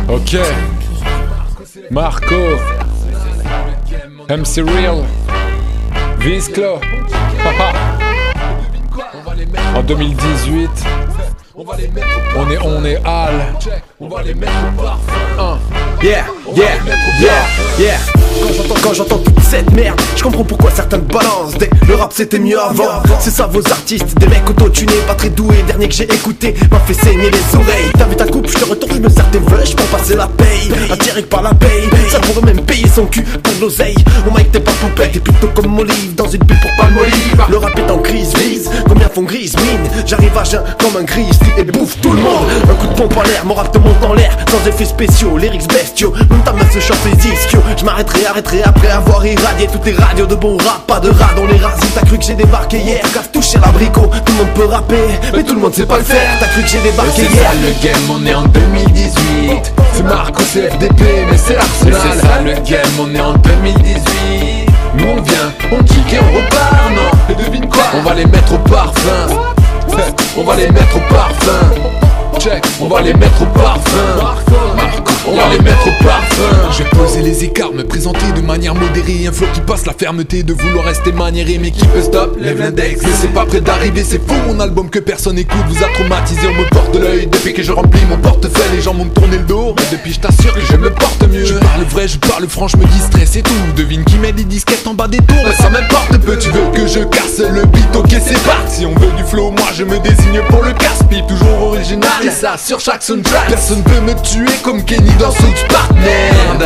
Ok, Marco, MC Real, Visclo, en 2018, on est Al. Yeah. Quand j'entends toute cette merde, je comprends pourquoi certains balancent le rap c'était mieux avant. C'est ça vos artistes, des mecs auto-tunés, pas très doués. Dernier que j'ai écouté m'a fait saigner les oreilles. T'as vu ta coupe, je te retourne, je me sers tes veuches pour passer la paye. Un direct par la paye, ça pourrait même payer son cul pour de l'oseille. Au mic t'es pas poupette, t'es plutôt comme Olive dans une bulle pour pas Olive. Le rap est en crise, vise, combien font grise mine. J'arrive à jeun comme un gris et bouffe tout le monde. Un coup de pompe en l'air, mon rap te monte en l'air, sans effets spéciaux, lyrics bestiaux. Même ta main se chauffe les ischios. Je m'arrêterai, après avoir irradié toutes tes radios de bon rap. Pas de rad, on les rasine. T'as cru que j'ai débarqué hier, car toucher l'abricot. Tout le monde peut rapper, mais tout le monde sait pas le faire. T'as cru que j'ai débarqué hier. C'est ça le game, on est en 2018. C'est Marco, c'est FDP, mais c'est l'Arsenal. C'est ça le game, on est en 2018. Nous on vient, on kick et on repart, non. Et devine quoi, on va les mettre au parfum. On va les mettre au parfum. Check, on va les mettre au parfum. On va les mettre au parfum. J'ai posé les écarts, me présenter de manière modérée. Un flow qui passe la fermeté de vouloir rester maniéré. Mais qui peut stop, lève l'index. Mais c'est pas près d'arriver, c'est fou. Mon album que personne écoute vous a traumatisé. On me porte l'œil depuis que je remplis mon portefeuille. Les gens m'ont tourné le dos, mais depuis je t'assure que je me porte mieux. Je parle vrai, je parle franc, je me distrais, c'est tout. Devine qui met des disquettes en bas des tours. Ça m'importe peu, tu veux que je casse le beat. Ok c'est parti, si on veut du flow, moi je me désigne pour le casse-pipe. Toujours original et ça sur chaque soundtrack. Personne peut me tuer comme Kenny dans South Park. Merde.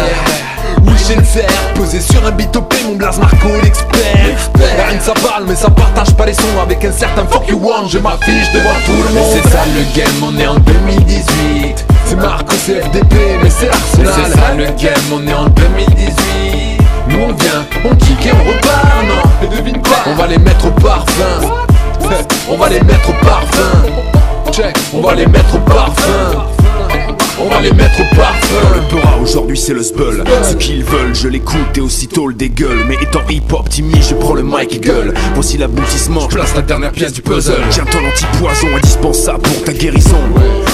Oui j'ai le fer, posé sur un beat OP, mon blaze Marco l'expert. La rime ça parle mais ça partage pas les sons. Avec un certain fuck you want, je m'affiche devant tout le monde. C'est ça le game, on est en 2018. C'est Marco, c'est FDP, mais c'est l'Arsenal. C'est ça le game, on est en 2018. Nous on vient, on kick et on repart, non. Et devine quoi, on va les mettre au parfum. On va les mettre au parfum. Check, on va les mettre au parfum. On va les mettre au parfum. Le peura aujourd'hui c'est le sbull. Ce qu'ils veulent je l'écoute et aussitôt le dégueule. Mais étant hip-hop timide je prends le mic et gueule. Voici l'aboutissement, je place la dernière pièce du puzzle. Tiens ton anti-poison indispensable pour ta guérison.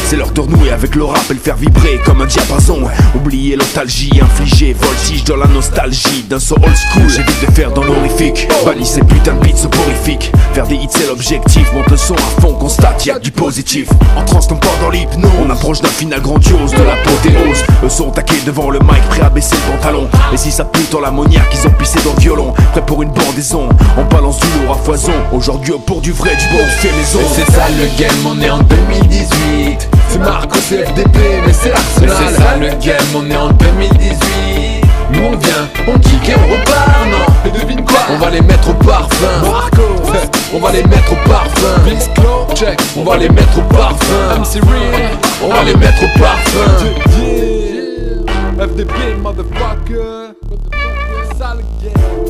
C'est l'heure de renouer avec le rap et le faire vibrer comme un diapason. Oubliez l'ostalgie, infliger voltige dans la nostalgie d'un son old school. J'évite de faire dans l'horrifique, bannis ces putains de beats soporifiques. Faire des hits c'est l'objectif, monte le son à fond, constate y'a du positif. En transe comme pas dans l'hypnose, on approche d'un final grandiose, de l'apothéose. Eux sont taqués devant le mic, prêts à baisser le pantalon. Et si ça pue dans l'ammoniaque, ils ont pissé dans le violon. Prêt pour une bandaison, on balance du lourd à foison. Aujourd'hui pour du vrai, du bon fait maison. C'est ça le game, on est en 2018. C'est Marco, c'est FDP, mais c'est l'Arsenal. C'est ça le game, on est en 2018. Nous on vient, on kick et on repart, non. Et devine quoi, on va les mettre au parfum. Marco, on va les mettre au parfum. Visclo, check, on va les mettre au parfum. MC Real, on va les mettre au parfum. FDP, motherfucker. Sale game.